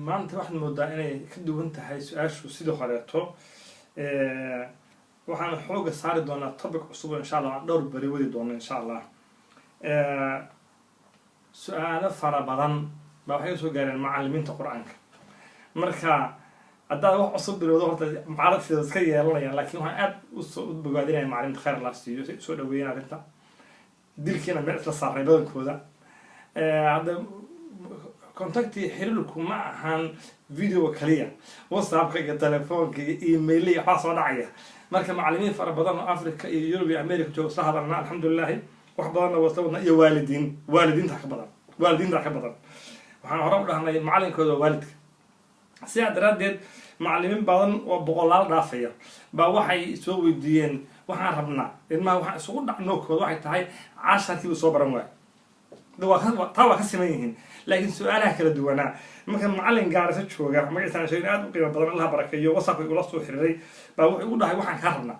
maanta waxaan moodaa inay ka duwan tahay su-aashu sidoo horeeto waxaan xooga saari doonaa topic cusub insha allah aan dhowr bari wadi doono insha allah su-aalo fara badan baa waxay soo gaareen macallimiinta qur-aanka marka haddaad wax cusub bilowdo horta mucaarad sida iska yeelanayaan laakiin waxaan aad u bogaadinaya macalimiinta khayr allah siiyo si soo dhaweeyeen arrinta dilkiina meel isla saaray badankooda hadda contacti xiriirku ma ahan video kaliya whatsappka iyo telefoonka iyo email iyo waxaa soo dhacaya marka macallimiin fara badan oo africa iyo yurub iyo america jooga isla hadalna alxamdulilahi wax badanna wasta wadna iyo waalidiinta ka badan waxaan hore u dhahnay macalinkooda waalidka sidaa daraaddeed macallimiin badan oo boqolaal dhaafaya baa waxay soo weydiiyeen waxaan rabnaa ilmaha waxaan isugu dhacnookooda waxay tahay casharkiibu soo baran waay taa waa ka siman yihiin laakiin su-aalaha kala duwanaa marka macallin gaarisa jooga magaciisaan sheegin aad u qiimo badan allaha barakeeyo whatsappka igula soo xiriiray baa wuxuu igu dhahay waxaan kaa rabnaa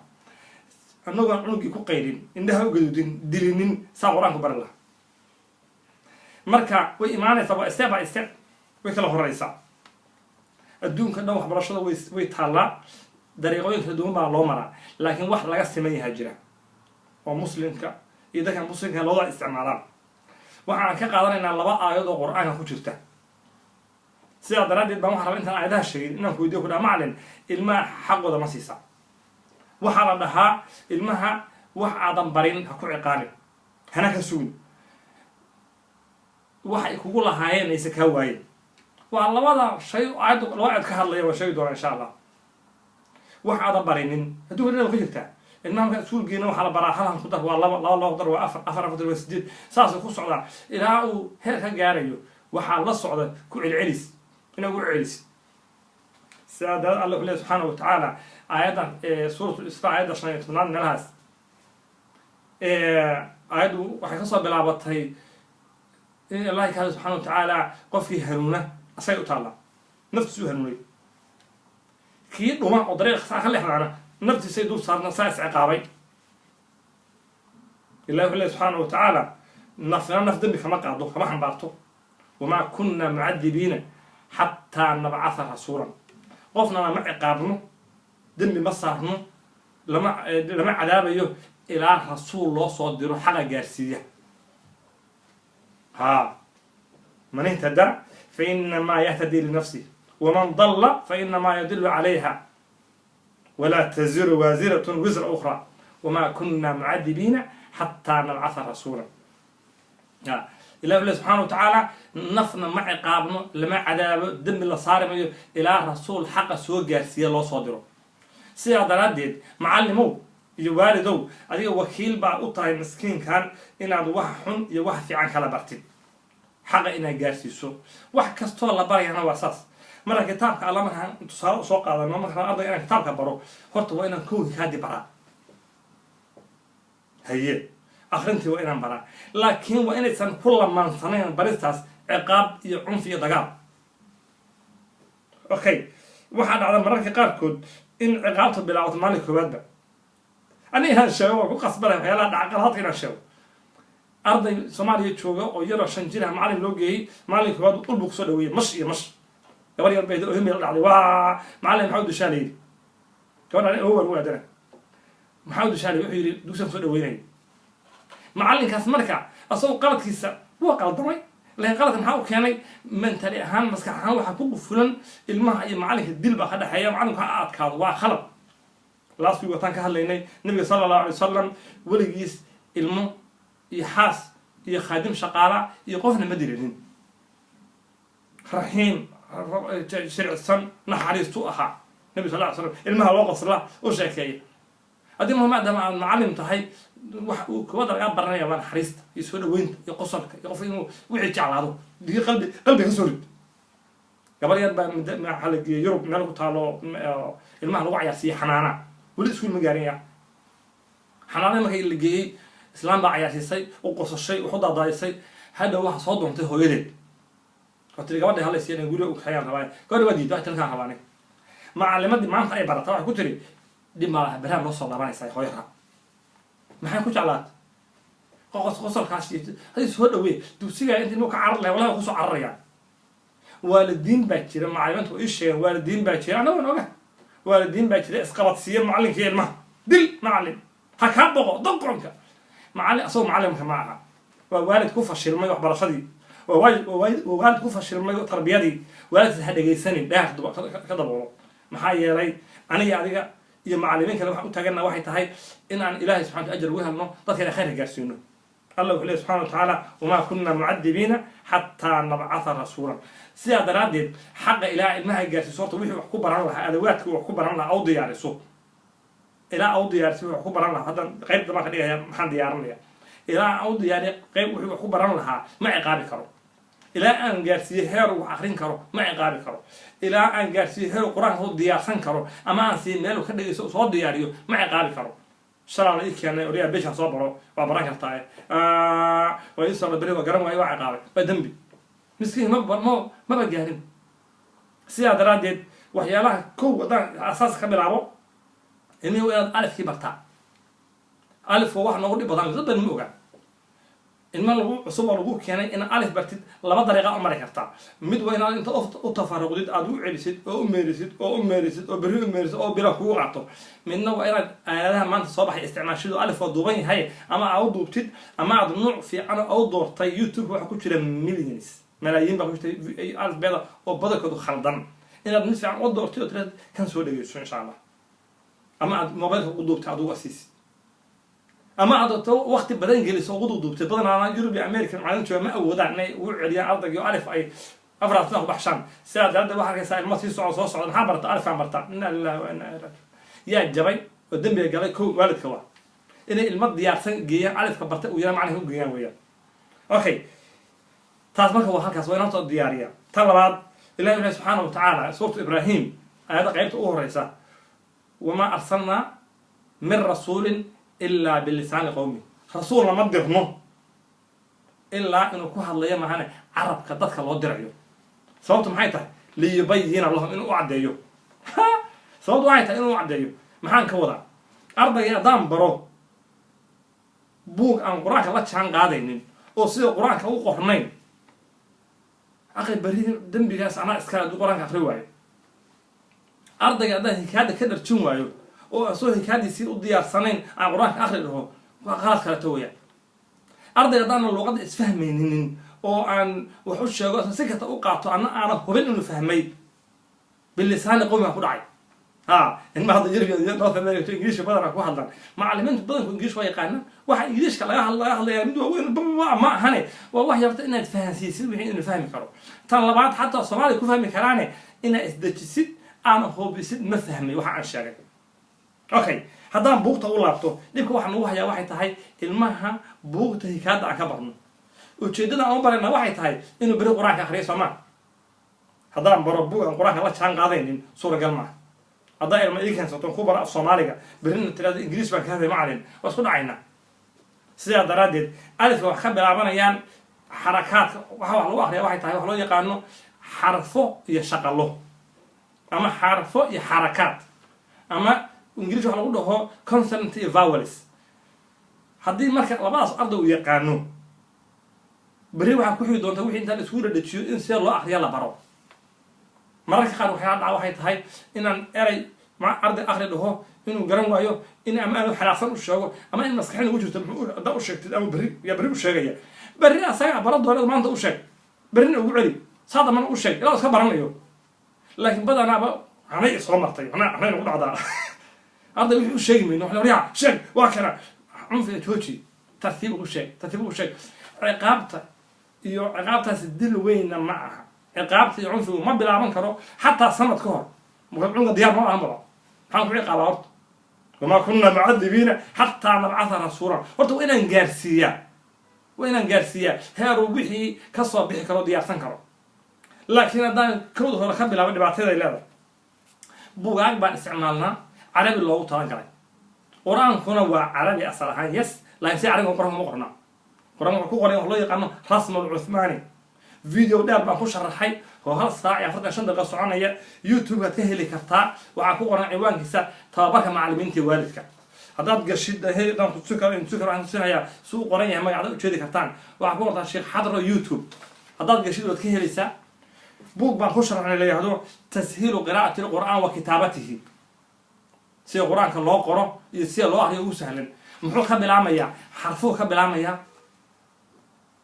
annagoon cunugii ku qaydin indhaha u gadudin dilinin saa qur-aanku bari laha marka way imaanaysaa waa step by step way kala horeysaa adduunka dhan waxbarashada way taallaa dariiqooyin kala duwan baa loo maraa laakiin wax laga siman yahaa jira oo muslimka iyo dadka muslimka labada isticmaalaan waxaan ka qaadanaynaa 2 aayad oo qur-aanka ku jirta sidaa daraaddeed baan waxaa raba intaan aayadaha sheegin inaan ku weydiyo ku dhaha macallin ilmaha xaqooda ma siisa waxaa la dhahaa ilmaha wax aadan barin ha ku ciqaabin hana ka sugin waxay kugu lahaayeen aysa kaa waayeen waa labada shay laba aayad ka hadlaya waa sheegi doonaa insha allah wax aadan barinin hadduu horina ka jirtaa ilmaha markaa iskuulgeena waxaa la baraa halan ku dar waa laba dar waa afar dar waa 8 saasuu ku socdaa ilaa uu heer ka gaarayo waxaa la socda ku celcelis inaa ugu celis sidaa daraad allah leeyahay subxaanahu watacaala aayaddan suuratu isra aayadda 15 meelahaas aayaddu waxay kasoo bilaabatay in allahi kaale subxaana watacaala qofkii hanuuna asagay u taallaa naftiisu hanuunay kii dhuma oo dariiq saa ka leexdaana naftiisay dul saarna saa isciqaabay ilahi wuxuu leeyahay subxaana watacaala nafna naf dembi kama qaado kama xambaarto wamaa kunna mucadibiina xataa nabcatha rasuulan qofnana ma ciqaabno dembi ma saarno lama cadaabayo ilaa rasuul loo soo diro xaqa gaarsiiya من اهتدى فإنما يهتدي لنفسه ومن ضل فإنما يدل عليها ولا تزر وازرة وزر أخرى وما كنا معذبين حتى نبعث رسولا إله سبحانه وتعالى نفنا مع عقابنا لما عذاب دم اللي صار إلى رسول حق سوء جارسيا الله صادره سيادة دردد معلمو يوالدو أدي وكيل بقى أطاي مسكين كان إن عدو واحد حن يوحد في عنك على برتين حق إنه جارسيسو واحد كستو الله بري أنا واساس مرة كتابك الله منها تصار سوق هذا ما مثلا أرضي أنا كتابك برو هرت وين كوه هادي برا هي أخرنتي وين برا لكن وين إنسان كل ما صنعنا بريستاس عقاب يعنف يضجاب أوكي واحد على مرة كقاركود إن عقابته بلا مالك وبدا أنا هذا الشيء وقصبره يلا عقلات هنا الشيء أرضي سوماليا تشوجا أو يرى شنجرها معلم لوجي معلم كبار طول بقصة دوية مش قبل يربي هم يطلع عليه واه معلم محمود الشالي كمان عليه هو ده محمود الشالي يحيي دوسة صدق وينين معلم كاس مركع أصلا قلت كيسة هو قلت ضمي لكن قلت محاول كاني من تري أهم بس كحاول حقوق فلان المعلم الدل بخد حياة معلم كعاد كذا وخلط لاس في وطن كهالليني النبي صلى الله عليه وسلم ولقيس المو يحاس يخادم شقالة يقفنا مديرين رحيم شرع السن نحريس توقع النبي صلى الله عليه وسلم المها وقف الله وشاكيه هذه مهمة ده مع المعلم تهي وكوادر قاعد برنا يا مان حريست يسود وين يقصرك يقف إنه وعي على هذا دي قلبي كسرد قبل يربى مع حلق يوروب مالك تعالوا المها الوعي سي حنانا ولسه المجارية حنانا ما هي اللي جاي إسلام بقى عياسي وقص الشيء وحضر ضايسي هذا واحد صادم أنت هو يرد قلت لي قبل هلا سينا يقولوا وخيار هواي قالوا بدي ده تلقى هواني معلمات دي ما عم أي برا طبعا قلت لي دي ما برهم نص الله بني ساي خويها ما حنكوش علات قص الكاشي هذه سهولة وين توسيع أنت مو كعرض له ولا قص عرّ يعني waalidiin baa jira macallimiintu way sheegeen waalidiin baa jira anagu nooga waalidiin baa jira isqabadsiiya macallinka ilmaha dil macallin ha ka boqo doqonka macallin asoo macallimka ma aha waa waalid ku fashilmay waxbarashadii waalid ku fashilmay tarbiyadii waalid ha dhageysanin dhaah ka daboolo maxaa yeelay aniga adiga iyo macallimiin kale waxaan u taagana waxay tahay in aan ilaahay subxaanahu wa ta'ala ajr ugu helno dadka khayr gaarsiino الله وحده سبحانه وتعالى وما كنا معذبين حتى نبعث رسولا سيا دراديد حق الى انها جالس صورته وحي wax ku baran laha adawaadka wax ku baran laha oo diyaariso ila oo diyaarsi wax ku baran laha hadan qayb dama ka dhigaya maxaan diyaarinaya ila oo diyaari qayb wixii wax ku baran laha ma ciqaabi karo ila aan gaarsiyo heer wax akhrin karo ma ciqaabi karo ila aan gaarsiyo heer quraanka oo diyaarsan karo ama aan si meel ka dhigayso soo diyaariyo ma ciqaabi karo شرع لي كان أوريا بيش صبره وبركة تاعي ويصير بري وقرم وأي واحد قابل بدمبي مسكين ما بجاهرين سيادة راديد وحياله كو ده أساس خبر عبو إنه هو ألف كبرتاع ألف هو واحد نقول بدان زبدة الموجة إنما لو صور لو كان إن ألف برتد لما طريقة عمرك كرتاع مدوين أنت أتفرغ ضد أدو علسيد أو مارسيد أو بري مارس أو بلا هو عطو من نوع أنا ما صباح استعمال شيء ألف ودوبين هاي أما أعود بتد أما عاد نوع في أنا أو دور طي يوتيوب وحكوا كده مليونز ملايين بقول ألف بيضة وبدأ كده خلدان إن بالنسبة عن أو دور تيو كان سوري إن شاء الله أما موبايل أو بتاع أساسي أما عاد وقت بدن جلس وغضو دوبت بدن أنا يوروبي أمريكا معلن شو ما أودع إنه وعليا أرضك يعرف أي أفراد له بحشان ساعد هذا واحد كسائل ما تصير صعود حبرت ألف عمرت إن الله يا جبي والدم بيجري كو والد كوا إن المد يعرفن جيا ألف كبرت ويا معناه هو جيا ويا أوكي تاسمك هو هكذا وين نقطة ديارية تلا بعد الله سبحانه وتعالى سورة إبراهيم هذا قيمة أوريسة وما أرسلنا من رسول إلا باللسان قومي رسول ما درنه إلا إنه كوه الله يمهنا عرب كدتك الله درعيه صوت محيطه ليبين الله إنه أعديه صوت محيطه إنه أعديه محان كوضع أرض يدام برو بوك أن قرآنك الله تشان قادين أو سيد قرآنك أو قرنين أخي بريد دم بيجاس أنا إسكال دو قرآنك أخرواي أرض يدام هكذا كدر تشموايو oo soo hikaadi si u diyaarsanayn aan quraanka akhriyo waa qalad kala tooya ardayga daan luqad isfahmaynin oo aan wax u sheego si kasta u qaato ana hubin inuu fahmay bilisaan qowmiga ku dhacay in ma hada jirbiga North America English badan ku hadlan macallimiintu badan English way yaqaanaan waxa Englishka laga hadlayaa mid weyn ma ahane waa wax yarta inaad fahansiisid wixii inuu fahmi karo tan labaad xataa Soomaali ku fahmi karaane inaad isdajisid aan hubisid ma fahmay waxa aan sheegay أوكي هذا بوقت أول لابتو ديك واحد نوح يا واحد تهاي المها بوقت هيك هذا عكبرنا وتشدنا أول برنا واحد تهاي إنه بري قرآن آخر سما هذا بربو القرآن الله كان قاضين صورة قلمة هذا لما يجي كان صوتهم خبراء الصومالية برنا تلاقي إنجليز بك هذا معلن وصل عينا سيا درادد ألف وخبر عبنا يان حركات وحوا الله آخر واحد تهاي وحلو يقانو حرفه يشغله أما حرفه يحركات أما إنجليزي waxaa lagu dhaho consonant iyo vowels haddii marka labadaas arday u yaqaano bari waxaa ku xigi doonta wixii intaan isku dhadhajiyo in si loo akhriyo la baro mararka qaar waxay tahay inaan eray arday akhri dhaho inuu garan waayo in ama aanu xalaaqsan u sheego ama in maskaxin ugu jirto u sheegtid ama bari u sheegaya bari asaga baro doonada maanta u sheeg barina ugu celi saada man u sheeg ilaa iska baranayo laakiin badanaaba anay soo martay anay ugu dhacdaa هذا وش شيء منه إحنا ريع شيء واكنا عنف توجي ترتيبه شيء عقابته سدل وين معها عقابته عنف ما بلا منكره حتى سنة كهر مقابلون ديار ما أمره حنقول عقاب وما كنا معذبين حتى نبعث رسولا قلت وين انجارسيا هارو بحي كسر بحي كرو ديار سنكره لكن هذا كود هو خبي لا بدي بعتذر لا بوغاق بعد استعمالنا عربي لو تاجري قرآن كنا وعربي أصلها يس لا يصير عربي قرآن مقرنا قرآن كقرآن الله يقارنه رسم العثماني فيديو ده بنخش الرحي هو هالساعة يفرق عشان ده قصة عنيا يوتيوب هتهلي كرتا وعكو قرآن عوان كيسا تابك معلمينتي والدك هذا قشيد ده هي ده تسكر عن سنة يا سوق قرآن ما يعرف شو ذي كرتان وعكو قرآن الشيخ حضر يوتيوب هذا قشيد وتكهلي سا buug baan ku sharxnay la yidhaahdo tashiilu qiraa'ati alqur'aan wa kitaabatihi sida qur-aanka loo qoro iyo sida loo ahriyo ugu sahlan muxuu ka bilaamayaa xarfuu ka bilaamayaa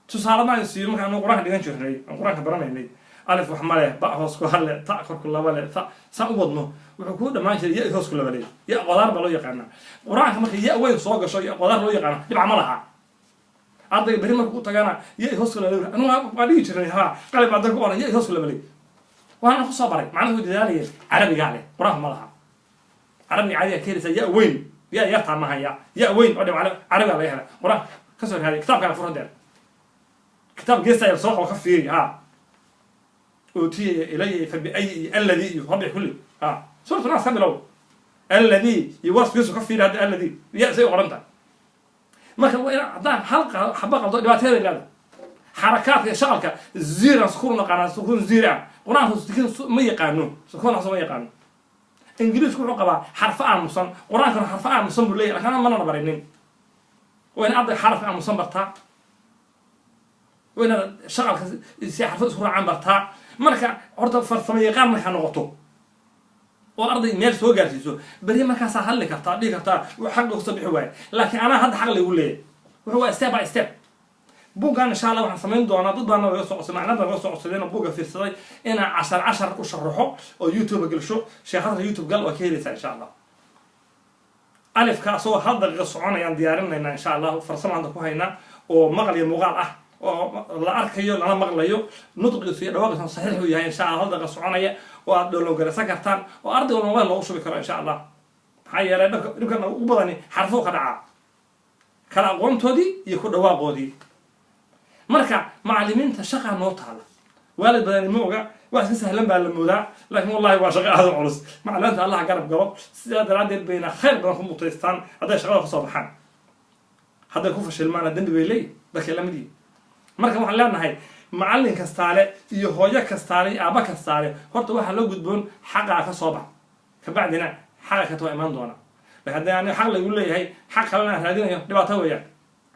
tusaale ma siiyo markaan qur-aanka dhigan jirnay aan qur-aanka baranaynay alif wax male ba hoos ku hale ta korku laba le sa u wadno wuxuu ku dhamaan jiray ya hoos ku laba le ya qodaar ba loo yaqaana qur-aanka marka ya weyn soo gasho ya qodaar loo yaqaana dhibca ma laha arday bari markuu tagana ya hoos ku laba le anu waa dhigi jirnay ha qalib adag ku oran ya hoos ku laba le waxaan ku soo baray macnaheedu dadaalaya carabiga leh qur-aanka ma laha carabiga caadiga keenaysa ya weyn ya taamahaya ya weyn oo dhibca carabiga la yahay qur-aan ka soo raadi kitaabka furan كتاب جيسا يرسوح وكفيري ها أوتي إلي فبأي الذي يربع كله ها سورة الناس كان لو الذي يوصف يوسف كفيري هذا الذي يأسي وقرنتا ما كان عطان حلقة حبقة دبات هذا هذا حركات شغلك زيرا سكون قناة سكون زيرا قرآن سكون مية قانون سكون حصل مية قانون إنجليز كل رقبة حرف مصن قرآن كان حرف مصن بالليل لكن أنا ما نبرينين وين أعطي حرف مصن برتا وين شغل سياحة فسخرة عن برتا مركا عرض فرثمية قام مركا نغطو وأرضي ميل سو جالسيسو بري مركا سهل لك كرتا لي كرتا وحق صبح هواي لكن أنا هذا حق اللي يقول لي وهو ستيب باي ستيب بوغا إن شاء الله وحن سمين دونا ضد أنا ويسوع سمعنا ده ويسوع سلينا بوغا في الصدي أنا 10 وشرحه أو يوتيوب قال شو شيخ يوتيوب قال وكيلي إن شاء الله ألف كاسو هذا القصعنا يعني ديارنا إن شاء الله فرسم عندكم هنا ومغلي مغال la arkayo lana maqlayo nudqiisu iyo dhawaaqdiisu saxiix u yahay insha Allah halda qasconaya oo aad doolo garasa kartaan oo ardayga mobile loo shubi karo insha Allah maxay yeelay dhibkan ugu badani xarfo ka dhaca kala aqoontoodii iyo ku dhawaaqoodii marka macallimiinta shaqa noo taala waalid badan ma oga waa si sahlan baa la moodaa laakiin wallahi waa shaqo aad u culus macallimiinta Allah garab galo sida daraadeed bayna khayr badan ku mutaystaan haday shaqada ka soo baxaan haday ku fashilmaan dambi bay leeyahay dadka la midii marka waxaan leenahay macallin kastaale iyo hooyo kastaale iyo aaba kastaale horta waxa loo gudboon xaqa ka soo bax ka bacdina xaqa ka too iman doona haddii aan xaq lagu leeyahay xaq kalena raadinayo dhibaato weeyaan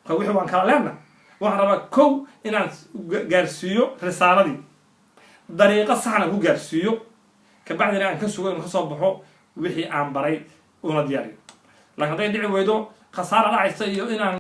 ka wixii waan kala leenahay waxaan rabaa kow inaan gaarsiiyo risaaladii dariiqo saxna ku gaarsiiyo ka bacdina aan ka sugo inuu ka soo baxo wixii aan baray una diyaariyo laakiin hadday dhici weydo khasaara dhacaysa iyo inaan